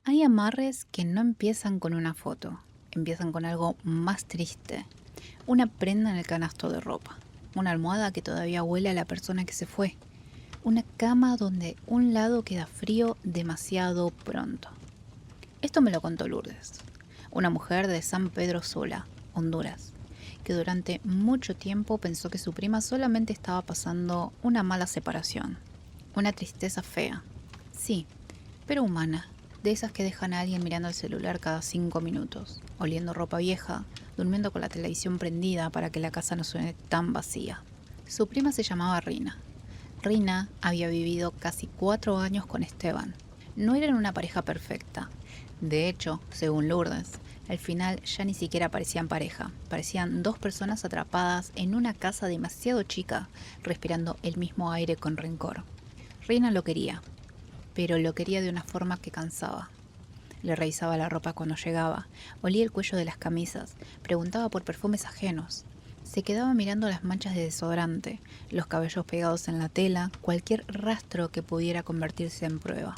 Hay amarres que no empiezan con una foto, empiezan con algo más triste. Una prenda en el canasto de ropa, una almohada que todavía huele a la persona que se fue, una cama donde un lado queda frío demasiado pronto. Esto me lo contó Lourdes, una mujer de San Pedro Sula, Honduras, que durante mucho tiempo pensó que su prima solamente estaba pasando una mala separación, una tristeza fea. Sí, pero humana, de esas que dejan a alguien mirando el celular cada 5 minutos, oliendo ropa vieja, durmiendo con la televisión prendida para que la casa no suene tan vacía. Su prima se llamaba Rina. Rina había vivido casi 4 años con Esteban. No eran una pareja perfecta. De hecho, según Lourdes, al final ya ni siquiera parecían pareja. Parecían dos personas atrapadas en una casa demasiado chica, respirando el mismo aire con rencor. Rina lo quería, pero lo quería de una forma que cansaba. Le revisaba la ropa cuando llegaba, olía el cuello de las camisas, preguntaba por perfumes ajenos. Se quedaba mirando las manchas de desodorante, los cabellos pegados en la tela, cualquier rastro que pudiera convertirse en prueba.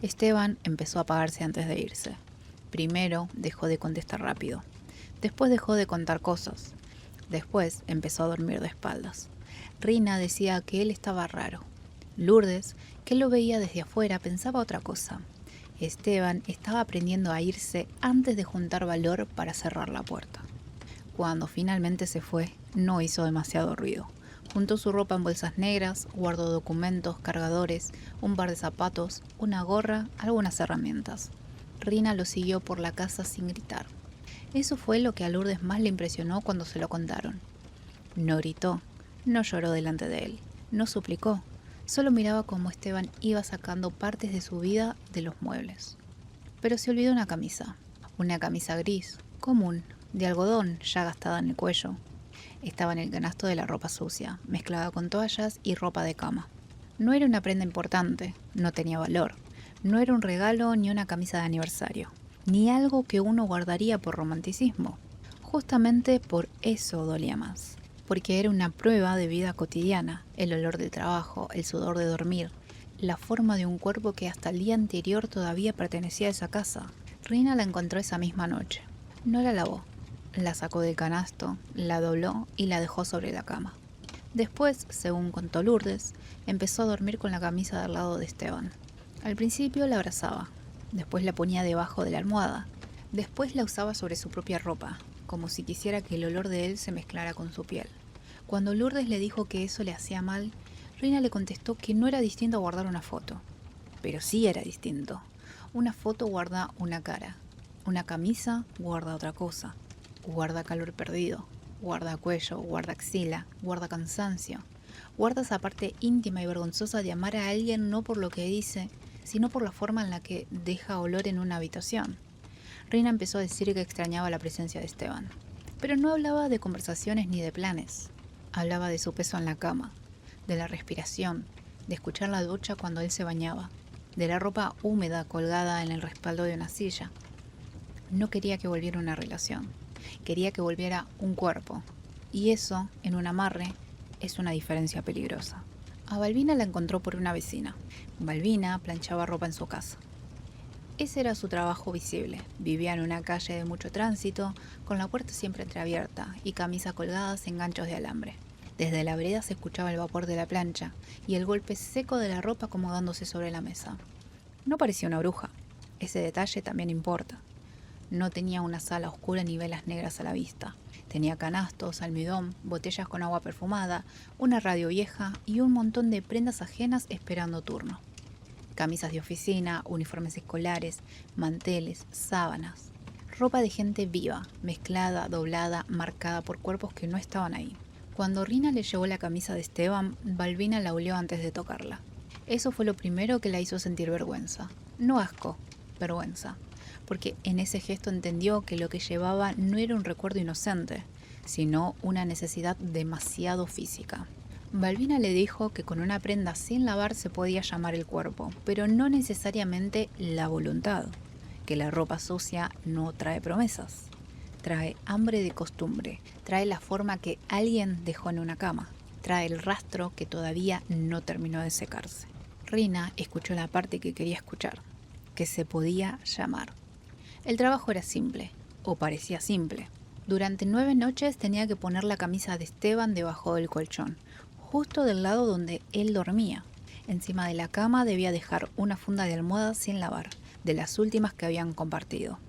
Esteban empezó a apagarse antes de irse. Primero dejó de contestar rápido. Después dejó de contar cosas. Después empezó a dormir de espaldas. Rina decía que él estaba raro. Lourdes, que lo veía desde afuera, pensaba otra cosa. Esteban estaba aprendiendo a irse antes de juntar valor para cerrar la puerta. Cuando finalmente se fue, no hizo demasiado ruido. Juntó su ropa en bolsas negras, guardó documentos, cargadores, un par de zapatos, una gorra, algunas herramientas. Rina lo siguió por la casa sin gritar. Eso fue lo que a Lourdes más le impresionó cuando se lo contaron. No gritó, no lloró delante de él, no suplicó. Solo miraba cómo Esteban iba sacando partes de su vida de los muebles. Pero se olvidó una camisa gris, común, de algodón ya gastada en el cuello. Estaba en el canasto de la ropa sucia, mezclada con toallas y ropa de cama. No era una prenda importante, no tenía valor. No era un regalo ni una camisa de aniversario, ni algo que uno guardaría por romanticismo. Justamente por eso dolía más, porque era una prueba de vida cotidiana, el olor del trabajo, el sudor de dormir, la forma de un cuerpo que hasta el día anterior todavía pertenecía a esa casa. Rina la encontró esa misma noche. No la lavó, la sacó del canasto, la dobló y la dejó sobre la cama. Después, según contó Lourdes, empezó a dormir con la camisa del lado de Esteban. Al principio la abrazaba, después la ponía debajo de la almohada, después la usaba sobre su propia ropa, como si quisiera que el olor de él se mezclara con su piel. Cuando Lourdes le dijo que eso le hacía mal, Reina le contestó que no era distinto a guardar una foto. Pero sí era distinto. Una foto guarda una cara, una camisa guarda otra cosa. Guarda calor perdido, guarda cuello, guarda axila, guarda cansancio. Guarda esa parte íntima y vergonzosa de amar a alguien no por lo que dice, sino por la forma en la que deja olor en una habitación. Reina empezó a decir que extrañaba la presencia de Esteban, pero no hablaba de conversaciones ni de planes. Hablaba de su peso en la cama, de la respiración, de escuchar la ducha cuando él se bañaba, de la ropa húmeda colgada en el respaldo de una silla. No quería que volviera una relación, quería que volviera un cuerpo, y eso, en un amarre, es una diferencia peligrosa. A Balbina la encontró por una vecina. Balbina planchaba ropa en su casa. Ese era su trabajo visible. Vivía en una calle de mucho tránsito, con la puerta siempre entreabierta y camisas colgadas en ganchos de alambre. Desde la vereda se escuchaba el vapor de la plancha y el golpe seco de la ropa acomodándose sobre la mesa. No parecía una bruja. Ese detalle también importa. No tenía una sala oscura ni velas negras a la vista. Tenía canastos, almidón, botellas con agua perfumada, una radio vieja y un montón de prendas ajenas esperando turno. Camisas de oficina, uniformes escolares, manteles, sábanas. Ropa de gente viva, mezclada, doblada, marcada por cuerpos que no estaban ahí. Cuando Rina le llevó la camisa de Esteban, Balbina la olió antes de tocarla. Eso fue lo primero que la hizo sentir vergüenza. No asco, vergüenza. Porque en ese gesto entendió que lo que llevaba no era un recuerdo inocente, sino una necesidad demasiado física. Balbina le dijo que con una prenda sin lavar se podía llamar el cuerpo, pero no necesariamente la voluntad, que la ropa sucia no trae promesas, trae hambre de costumbre, trae la forma que alguien dejó en una cama, trae el rastro que todavía no terminó de secarse. Rina escuchó la parte que quería escuchar. que se podía llamar. El trabajo era simple, o parecía simple. Durante 9 noches tenía que poner la camisa de Esteban debajo del colchón, justo del lado donde él dormía. Encima de la cama debía dejar una funda de almohadas sin lavar, de las últimas que habían compartido.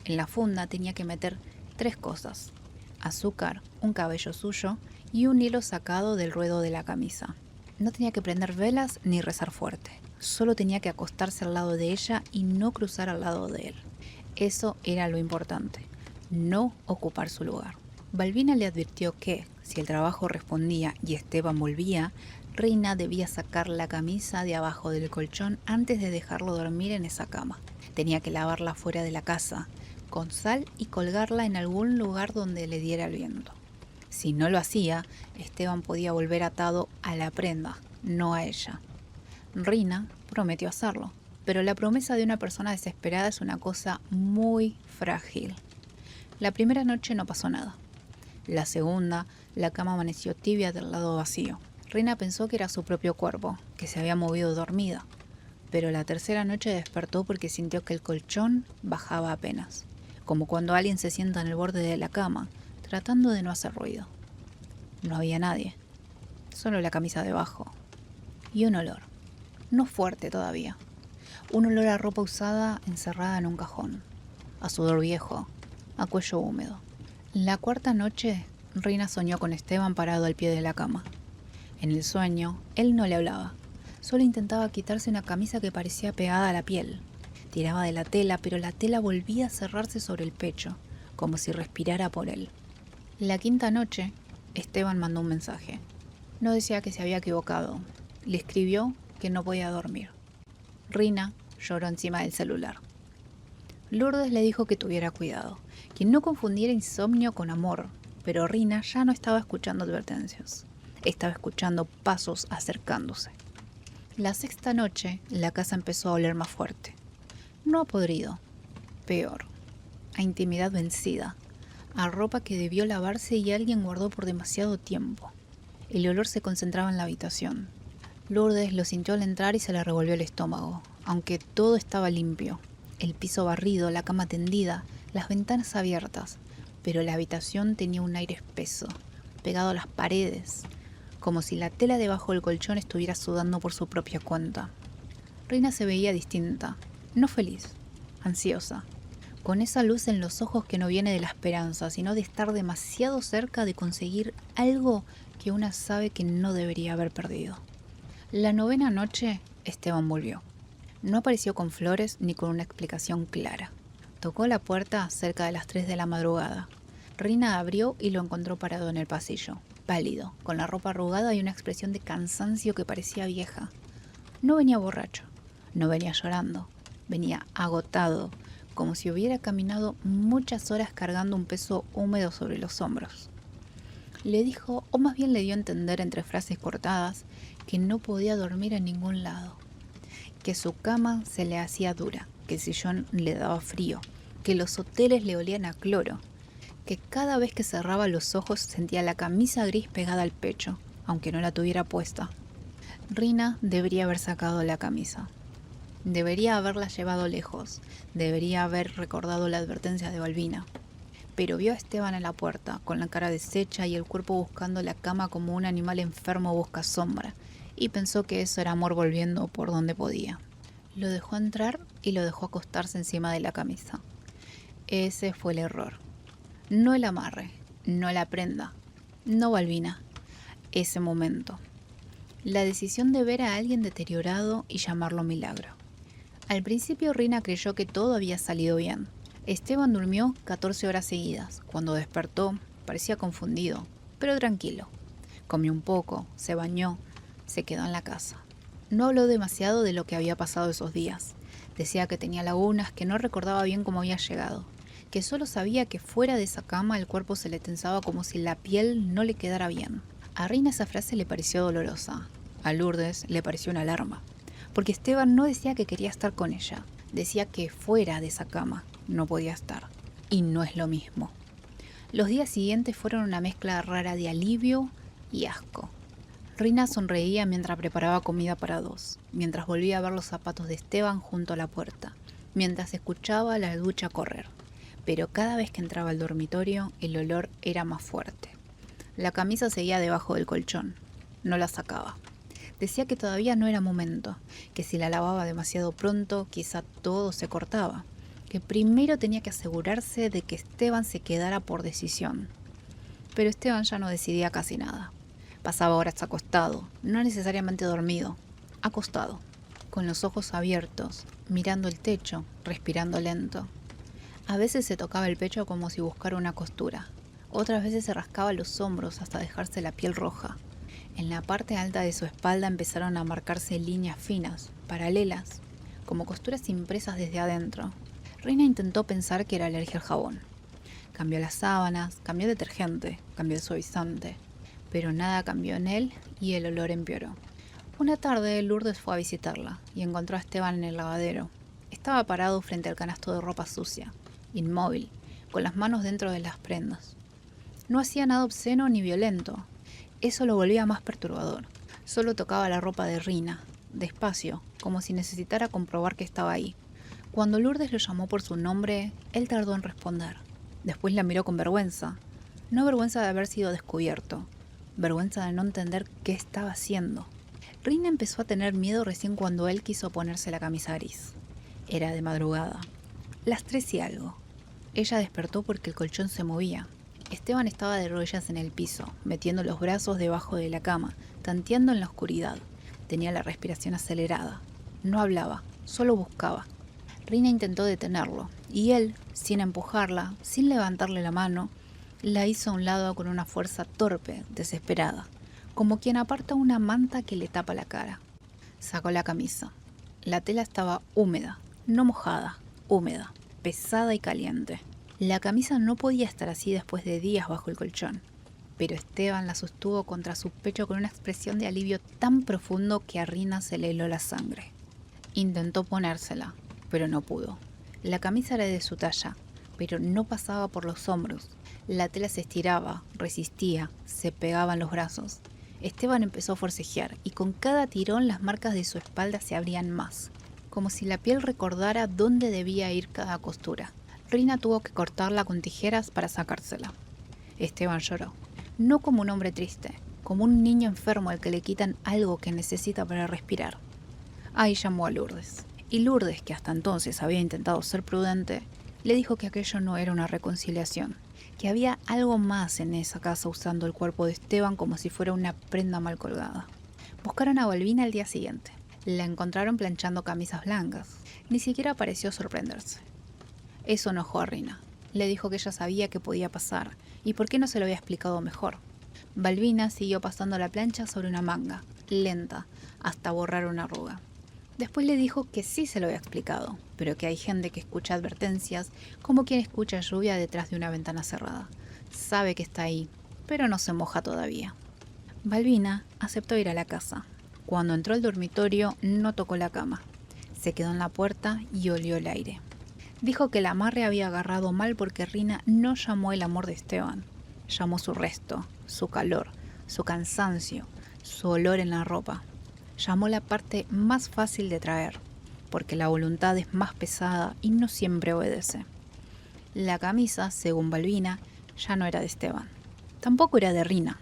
En la funda tenía que meter 3 cosas: azúcar, un cabello suyo y un hilo sacado del ruedo de la camisa. No tenía que prender velas ni rezar fuerte. Solo tenía que acostarse al lado de ella y no cruzar al lado de él. Eso era lo importante, no ocupar su lugar. Balbina le advirtió que, si el trabajo respondía y Esteban volvía, Rina debía sacar la camisa de abajo del colchón antes de dejarlo dormir en esa cama. Tenía que lavarla fuera de la casa, con sal, y colgarla en algún lugar donde le diera el viento. Si no lo hacía, Esteban podía volver atado a la prenda, no a ella. Rina prometió hacerlo, pero la promesa de una persona desesperada es una cosa muy frágil. La primera noche no pasó nada. La segunda, la cama amaneció tibia del lado vacío. Rina pensó que era su propio cuerpo, que se había movido dormida, pero la tercera noche despertó porque sintió que el colchón bajaba apenas, como cuando alguien se sienta en el borde de la cama, tratando de no hacer ruido. No había nadie, solo la camisa debajo. Y un olor, no fuerte todavía, un olor a ropa usada encerrada en un cajón, a sudor viejo, a cuello húmedo. La cuarta noche, Rina soñó con Esteban parado al pie de la cama. En el sueño, él no le hablaba, solo intentaba quitarse una camisa que parecía pegada a la piel. Tiraba de la tela, pero la tela volvía a cerrarse sobre el pecho, como si respirara por él. La quinta noche, Esteban mandó un mensaje. No decía que se había equivocado. Le escribió que no podía dormir. Rina lloró encima del celular. Lourdes le dijo que tuviera cuidado, que no confundiera insomnio con amor, pero Rina ya no estaba escuchando advertencias. Estaba escuchando pasos acercándose. La sexta noche, la casa empezó a oler más fuerte. No a podrido, peor, a intimidad vencida, a ropa que debió lavarse y alguien guardó por demasiado tiempo. El olor se concentraba en la habitación. Lourdes lo sintió al entrar y se le revolvió el estómago, aunque todo estaba limpio. El piso barrido, la cama tendida, las ventanas abiertas, pero la habitación tenía un aire espeso, pegado a las paredes, como si la tela debajo del colchón estuviera sudando por su propia cuenta. Rina se veía distinta, no feliz, ansiosa, con esa luz en los ojos que no viene de la esperanza, sino de estar demasiado cerca de conseguir algo que una sabe que no debería haber perdido. La novena noche, Esteban volvió. No apareció con flores ni con una explicación clara. Tocó la puerta cerca de las 3 de la madrugada. Rina abrió y lo encontró parado en el pasillo, pálido, con la ropa arrugada y una expresión de cansancio que parecía vieja. No venía borracho, no venía llorando, venía agotado, como si hubiera caminado muchas horas cargando un peso húmedo sobre los hombros. Le dijo, o más bien le dio a entender entre frases cortadas, que no podía dormir en ningún lado, que su cama se le hacía dura, que el sillón le daba frío, que los hoteles le olían a cloro, que cada vez que cerraba los ojos sentía la camisa gris pegada al pecho, aunque no la tuviera puesta. Rina debería haber sacado la camisa. Debería haberla llevado lejos, debería haber recordado la advertencia de Balbina. Pero vio a Esteban en la puerta, con la cara deshecha y el cuerpo buscando la cama como un animal enfermo busca sombra, y pensó que eso era amor volviendo por donde podía. Lo dejó entrar y lo dejó acostarse encima de la camisa. Ese fue el error. No el amarre, no la prenda, no Balbina. Ese momento. La decisión de ver a alguien deteriorado y llamarlo milagro. Al principio Rina creyó que todo había salido bien. Esteban durmió 14 horas seguidas. Cuando despertó, parecía confundido, pero tranquilo. Comió un poco, se bañó, se quedó en la casa. No habló demasiado de lo que había pasado esos días. Decía que tenía lagunas, que no recordaba bien cómo había llegado, que solo sabía que fuera de esa cama el cuerpo se le tensaba como si la piel no le quedara bien. A Rina esa frase le pareció dolorosa. A Lourdes le pareció una alarma, porque Esteban no decía que quería estar con ella, decía que fuera de esa cama no podía estar. Y no es lo mismo. Los días siguientes fueron una mezcla rara de alivio y asco. Rina sonreía mientras preparaba comida para dos, mientras volvía a ver los zapatos de Esteban junto a la puerta, mientras escuchaba la ducha correr, pero cada vez que entraba al dormitorio el olor era más fuerte. La camisa seguía debajo del colchón, no la sacaba. Decía que todavía no era momento, que si la lavaba demasiado pronto quizá todo se cortaba, que primero tenía que asegurarse de que Esteban se quedara por decisión. Pero Esteban ya no decidía casi nada. Pasaba horas acostado, no necesariamente dormido, acostado, con los ojos abiertos, mirando el techo, respirando lento. A veces se tocaba el pecho como si buscara una costura, otras veces se rascaba los hombros hasta dejarse la piel roja. En la parte alta de su espalda empezaron a marcarse líneas finas, paralelas, como costuras impresas desde adentro. Reina intentó pensar que era alergia al jabón. Cambió las sábanas, cambió el detergente, cambió el suavizante, pero nada cambió en él y el olor empeoró. Una tarde Lourdes fue a visitarla y encontró a Esteban en el lavadero. Estaba parado frente al canasto de ropa sucia, inmóvil, con las manos dentro de las prendas. No hacía nada obsceno ni violento. Eso lo volvía más perturbador. Solo tocaba la ropa de Rina, despacio, como si necesitara comprobar que estaba ahí. Cuando Lourdes lo llamó por su nombre, él tardó en responder. Después la miró con vergüenza. No vergüenza de haber sido descubierto, vergüenza de no entender qué estaba haciendo. Rina empezó a tener miedo recién cuando él quiso ponerse la camisa gris. Era de madrugada. Las 3 y algo. Ella despertó porque el colchón se movía. Esteban estaba de rodillas en el piso, metiendo los brazos debajo de la cama, tanteando en la oscuridad. Tenía la respiración acelerada. No hablaba, solo buscaba. Rina intentó detenerlo, y él, sin empujarla, sin levantarle la mano, la hizo a un lado con una fuerza torpe, desesperada, como quien aparta una manta que le tapa la cara. Sacó la camisa. La tela estaba húmeda, no mojada, húmeda, pesada y caliente. La camisa no podía estar así después de días bajo el colchón, pero Esteban la sostuvo contra su pecho con una expresión de alivio tan profundo que a Rina se le heló la sangre. Intentó ponérsela, pero no pudo. La camisa era de su talla, pero no pasaba por los hombros. La tela se estiraba, resistía, se pegaba en los brazos. Esteban empezó a forcejear y con cada tirón las marcas de su espalda se abrían más, como si la piel recordara dónde debía ir cada costura. Rina tuvo que cortarla con tijeras para sacársela. Esteban lloró, no como un hombre triste, como un niño enfermo al que le quitan algo que necesita para respirar. Ahí llamó a Lourdes, y Lourdes, que hasta entonces había intentado ser prudente, le dijo que aquello no era una reconciliación, que había algo más en esa casa usando el cuerpo de Esteban como si fuera una prenda mal colgada. Buscaron a Balbina al día siguiente. La encontraron planchando camisas blancas. Ni siquiera pareció sorprenderse. Eso enojó a Rina. Le dijo que ella sabía que podía pasar y por qué no se lo había explicado mejor. Balbina siguió pasando la plancha sobre una manga, lenta, hasta borrar una arruga. Después le dijo que sí se lo había explicado, pero que hay gente que escucha advertencias como quien escucha lluvia detrás de una ventana cerrada. Sabe que está ahí, pero no se moja todavía. Balbina aceptó ir a la casa. Cuando entró al dormitorio no tocó la cama. Se quedó en la puerta y olió el aire. Dijo que el amarre había agarrado mal porque Rina no llamó el amor de Esteban. Llamó su resto, su calor, su cansancio, su olor en la ropa. Llamó la parte más fácil de traer, porque la voluntad es más pesada y no siempre obedece. La camisa, según Balbina, ya no era de Esteban. Tampoco era de Rina.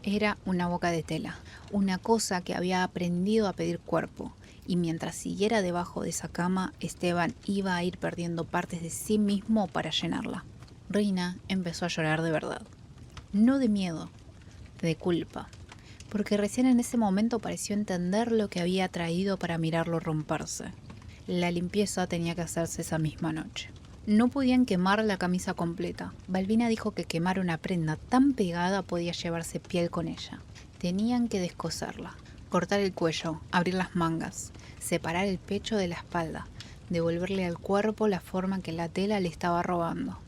Era una boca de tela, una cosa que había aprendido a pedir cuerpo, y mientras siguiera debajo de esa cama, Esteban iba a ir perdiendo partes de sí mismo para llenarla. Rina empezó a llorar de verdad. No de miedo, de culpa, porque recién en ese momento pareció entender lo que había traído para mirarlo romperse. La limpieza tenía que hacerse esa misma noche. No podían quemar la camisa completa. Balbina dijo que quemar una prenda tan pegada podía llevarse piel con ella. Tenían que descoserla, cortar el cuello, abrir las mangas, separar el pecho de la espalda, devolverle al cuerpo la forma que la tela le estaba robando.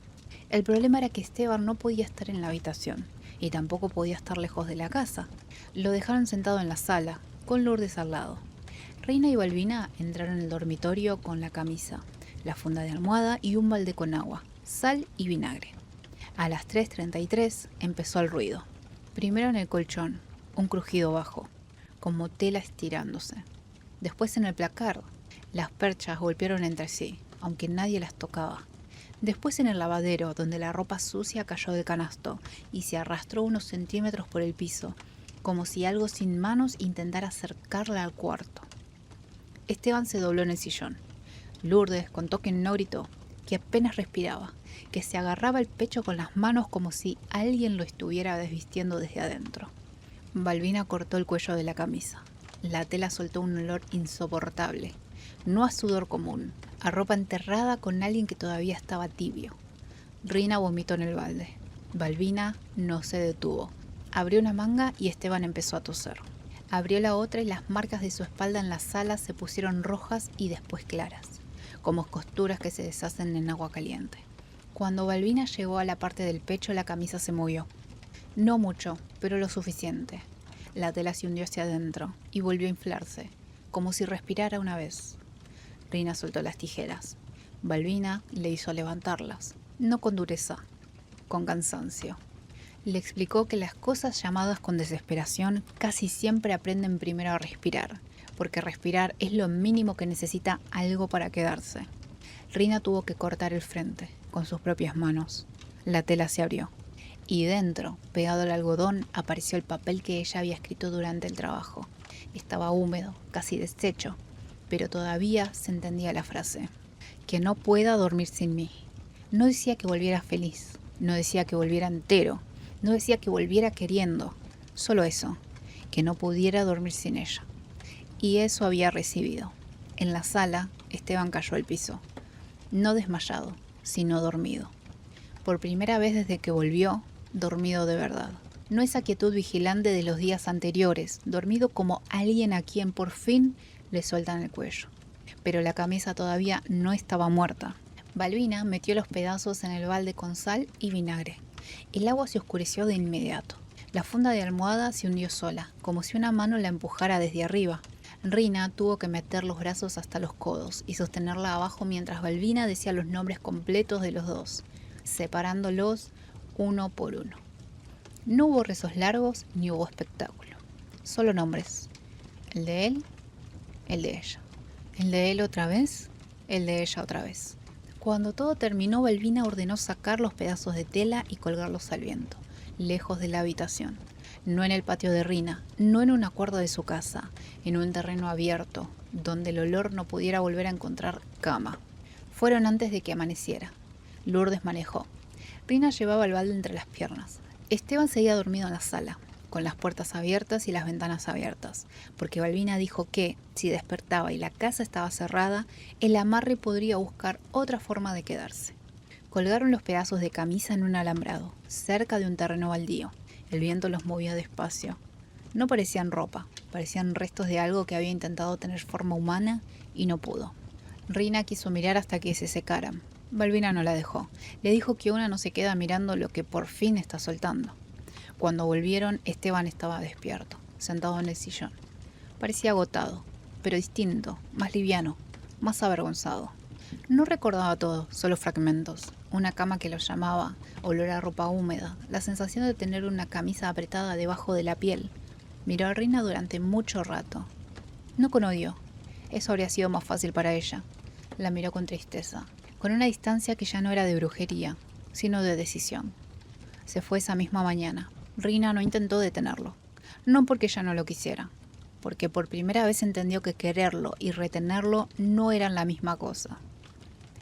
El problema era que Esteban no podía estar en la habitación y tampoco podía estar lejos de la casa. Lo dejaron sentado en la sala, con Lourdes al lado. Reina y Balbina entraron en el dormitorio con la camisa, la funda de almohada y un balde con agua, sal y vinagre. A las 3:33 empezó el ruido. Primero en el colchón, un crujido bajo, como tela estirándose. Después en el placard, Las perchas golpearon entre sí, aunque nadie las tocaba. Después en el lavadero, donde la ropa sucia cayó del canasto y se arrastró unos centímetros por el piso, como si algo sin manos intentara acercarla al cuarto. Esteban se dobló en el sillón. Lourdes contó que no gritó, que apenas respiraba, que se agarraba el pecho con las manos como si alguien lo estuviera desvistiendo desde adentro. Balbina cortó el cuello de la camisa. La tela soltó un olor insoportable, no a sudor común, a ropa enterrada con alguien que todavía estaba tibio. Rina vomitó en el balde. Balbina no se detuvo. Abrió una manga y Esteban empezó a toser. Abrió la otra y las marcas de su espalda en la sala se pusieron rojas y después claras, como costuras que se deshacen en agua caliente. Cuando Balbina llegó a la parte del pecho, la camisa se movió. No mucho, pero lo suficiente. La tela se hundió hacia adentro y volvió a inflarse, como si respirara una vez. Rina soltó las tijeras. Balbina le hizo levantarlas, no con dureza, con cansancio. Le explicó que las cosas llamadas con desesperación casi siempre aprenden primero a respirar, porque respirar es lo mínimo que necesita algo para quedarse. Rina tuvo que cortar el frente, con sus propias manos. La tela se abrió. Y dentro, pegado al algodón, apareció el papel que ella había escrito durante el trabajo. Estaba húmedo, casi deshecho, pero todavía se entendía la frase. Que no pueda dormir sin mí. No decía que volviera feliz, no decía que volviera entero, no decía que volviera queriendo, solo eso, que no pudiera dormir sin ella. Y eso había recibido. En la sala, Esteban cayó al piso, no desmayado, sino dormido. Por primera vez desde que volvió, dormido de verdad. No esa quietud vigilante de los días anteriores, dormido como alguien a quien por fin le sueltan el cuello. Pero la camisa todavía no estaba muerta. Balbina metió los pedazos en el balde con sal y vinagre. El agua se oscureció de inmediato. La funda de almohada se hundió sola, como si una mano la empujara desde arriba. Rina tuvo que meter los brazos hasta los codos y sostenerla abajo mientras Balbina decía los nombres completos de los dos, separándolos uno por uno. No hubo rezos largos ni hubo espectáculo. Solo nombres. El de él, el de ella. El de él otra vez, el de ella otra vez. Cuando todo terminó, Balbina ordenó sacar los pedazos de tela y colgarlos al viento, lejos de la habitación. No en el patio de Rina, no en una cuerda de su casa, en un terreno abierto, donde el olor no pudiera volver a encontrar cama. Fueron antes de que amaneciera. Lourdes manejó. Rina llevaba el balde entre las piernas. Esteban seguía dormido en la sala, con las puertas abiertas y las ventanas abiertas, porque Balbina dijo que, si despertaba y la casa estaba cerrada, el amarre podría buscar otra forma de quedarse. Colgaron los pedazos de camisa en un alambrado, cerca de un terreno baldío. El viento los movía despacio. No parecían ropa, parecían restos de algo que había intentado tener forma humana y no pudo. Rina quiso mirar hasta que se secaran. Balbina no la dejó. Le dijo que una no se queda mirando lo que por fin está soltando. Cuando volvieron, Esteban estaba despierto, sentado en el sillón. Parecía agotado, pero distinto, más liviano, más avergonzado. No recordaba todo, solo fragmentos. Una cama que lo llamaba, olor a ropa húmeda, la sensación de tener una camisa apretada debajo de la piel. Miró a Rina durante mucho rato. No con odio. Eso habría sido más fácil para ella. La miró con tristeza, con una distancia que ya no era de brujería, sino de decisión. Se fue esa misma mañana. Rina no intentó detenerlo. No porque ella no lo quisiera, porque por primera vez entendió que quererlo y retenerlo no eran la misma cosa.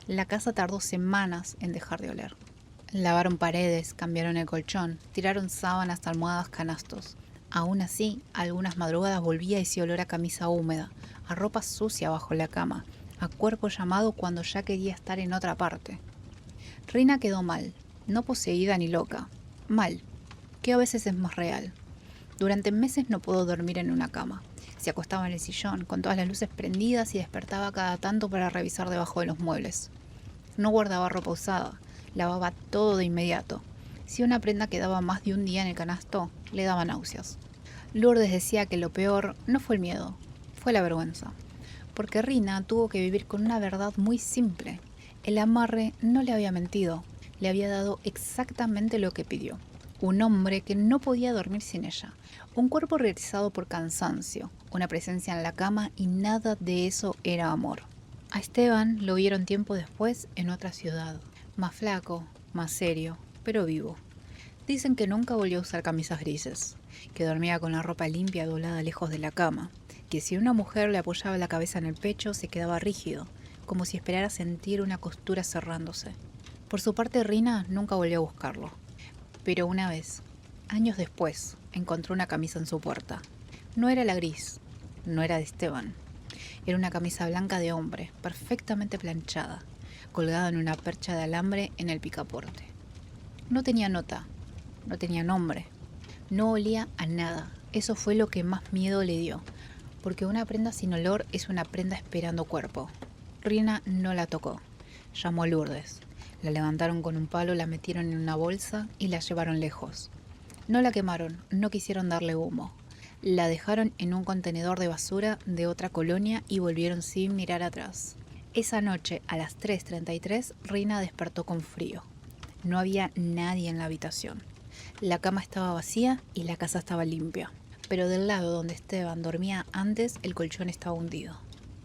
La casa tardó semanas en dejar de oler. Lavaron paredes, cambiaron el colchón, tiraron sábanas, almohadas, canastos. Aún así, algunas madrugadas volvía ese olor a camisa húmeda, a ropa sucia bajo la cama, a cuerpo llamado cuando ya quería estar en otra parte. Rina quedó mal, no poseída ni loca, mal, que a veces es más real. Durante meses no pudo dormir en una cama. Se acostaba en el sillón, con todas las luces prendidas y despertaba cada tanto para revisar debajo de los muebles. No guardaba ropa usada, lavaba todo de inmediato. Si una prenda quedaba más de un día en el canasto, le daba náuseas. Lourdes decía que lo peor no fue el miedo, fue la vergüenza. Porque Rina tuvo que vivir con una verdad muy simple. El amarre no le había mentido, le había dado exactamente lo que pidió. Un hombre que no podía dormir sin ella, un cuerpo realizado por cansancio, una presencia en la cama y nada de eso era amor. A Esteban lo vieron tiempo después en otra ciudad, más flaco, más serio, pero vivo. Dicen que nunca volvió a usar camisas grises, que dormía con la ropa limpia doblada lejos de la cama, que si una mujer le apoyaba la cabeza en el pecho se quedaba rígido, como si esperara sentir una costura cerrándose. Por su parte, Rina nunca volvió a buscarlo, pero una vez, años después, encontró una camisa en su puerta. No era la gris, no era de Esteban. Era una camisa blanca de hombre, perfectamente planchada, colgada en una percha de alambre en el picaporte. No tenía nota, no tenía nombre, no olía a nada. Eso fue lo que más miedo le dio, porque una prenda sin olor es una prenda esperando cuerpo. Rina no la tocó. Llamó a Lourdes. La levantaron con un palo, la metieron en una bolsa y la llevaron lejos. No la quemaron, no quisieron darle humo. La dejaron en un contenedor de basura de otra colonia y volvieron sin mirar atrás. Esa noche, a las 3:33, Rina despertó con frío. No había nadie en la habitación. La cama estaba vacía y la casa estaba limpia. Pero del lado donde Esteban dormía antes, el colchón estaba hundido.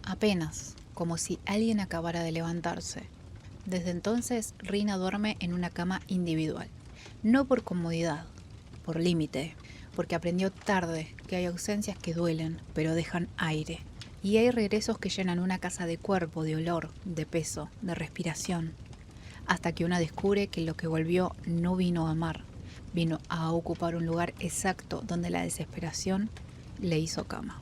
Apenas, como si alguien acabara de levantarse. Desde entonces, Rina duerme en una cama individual. No por comodidad, por límite, porque aprendió tarde que hay ausencias que duelen, pero dejan aire. Y hay regresos que llenan una casa de cuerpo, de olor, de peso, de respiración. Hasta que una descubre que lo que volvió no vino a amar, vino a ocupar un lugar exacto donde la desesperación le hizo cama.